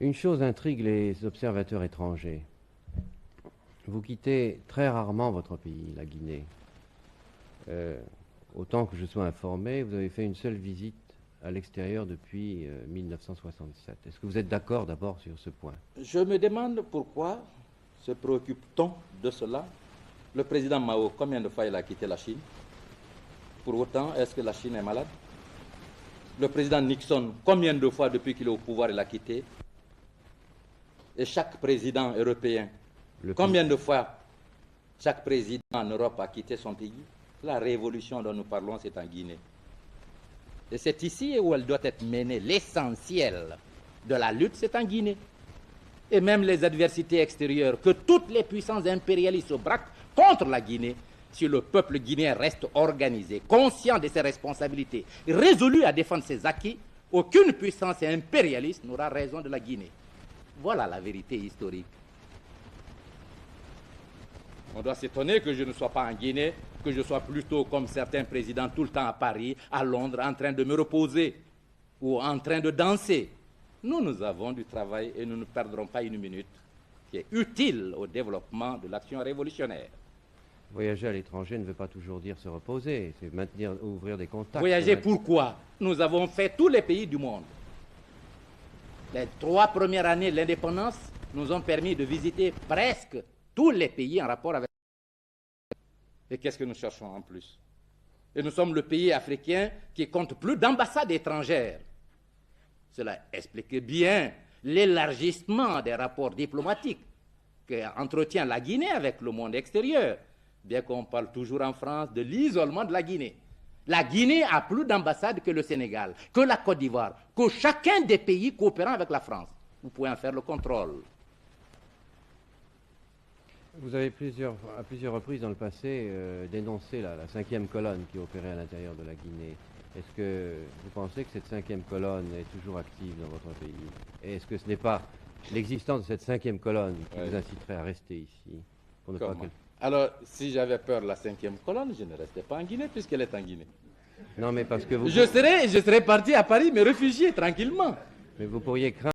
Une chose intrigue les observateurs étrangers. Vous quittez très rarement votre pays, la Guinée. Autant que je sois informé, vous avez fait une seule visite à l'extérieur depuis 1967. Est-ce que vous êtes d'accord d'abord sur ce point? Je me demande pourquoi se préoccupe-t-on de cela. Le président Mao, combien de fois il a quitté la Chine? Pour autant, est-ce que la Chine est malade? Le président Nixon, combien de fois depuis qu'il est au pouvoir il a quitté? Et chaque président européen, combien de fois chaque président en Europe a quitté son pays? La révolution dont nous parlons, c'est en Guinée. Et c'est ici où elle doit être menée. L'essentiel de la lutte, c'est en Guinée. Et même les adversités extérieures, que toutes les puissances impérialistes se braquent contre la Guinée, si le peuple guinéen reste organisé, conscient de ses responsabilités, résolu à défendre ses acquis, aucune puissance impérialiste n'aura raison de la Guinée. Voilà la vérité historique. On doit s'étonner que je ne sois pas en Guinée, que je sois plutôt comme certains présidents tout le temps à Paris, à Londres, en train de me reposer ou en train de danser. Nous avons du travail et nous ne perdrons pas une minute qui est utile au développement de l'action révolutionnaire. Voyager à l'étranger ne veut pas toujours dire se reposer, c'est ouvrir des contacts. Voyager pourquoi? Nous avons fait tous les pays du monde. Les 3 premières années de l'indépendance nous ont permis de visiter presque tous les pays en rapport avec... Et qu'est-ce que nous cherchons en plus? Et nous sommes le pays africain qui compte plus d'ambassades étrangères. Cela explique bien l'élargissement des rapports diplomatiques qu'entretient la Guinée avec le monde extérieur, bien qu'on parle toujours en France de l'isolement de la Guinée. La Guinée a plus d'ambassades que le Sénégal, que la Côte d'Ivoire, que chacun des pays coopérant avec la France. Vous pouvez en faire le contrôle. Vous avez à plusieurs reprises dans le passé dénoncé la 5e colonne qui opérait à l'intérieur de la Guinée. Est-ce que vous pensez que cette 5e colonne est toujours active dans votre pays? Et est-ce que ce n'est pas l'existence de cette 5e colonne qui vous inciterait à rester ici pour ne pas Alors, si j'avais peur de la 5e colonne, je ne restais pas en Guinée puisqu'elle est en Guinée. Non, mais parce que vous... Je serais parti à Paris, me réfugier tranquillement. Mais vous pourriez craindre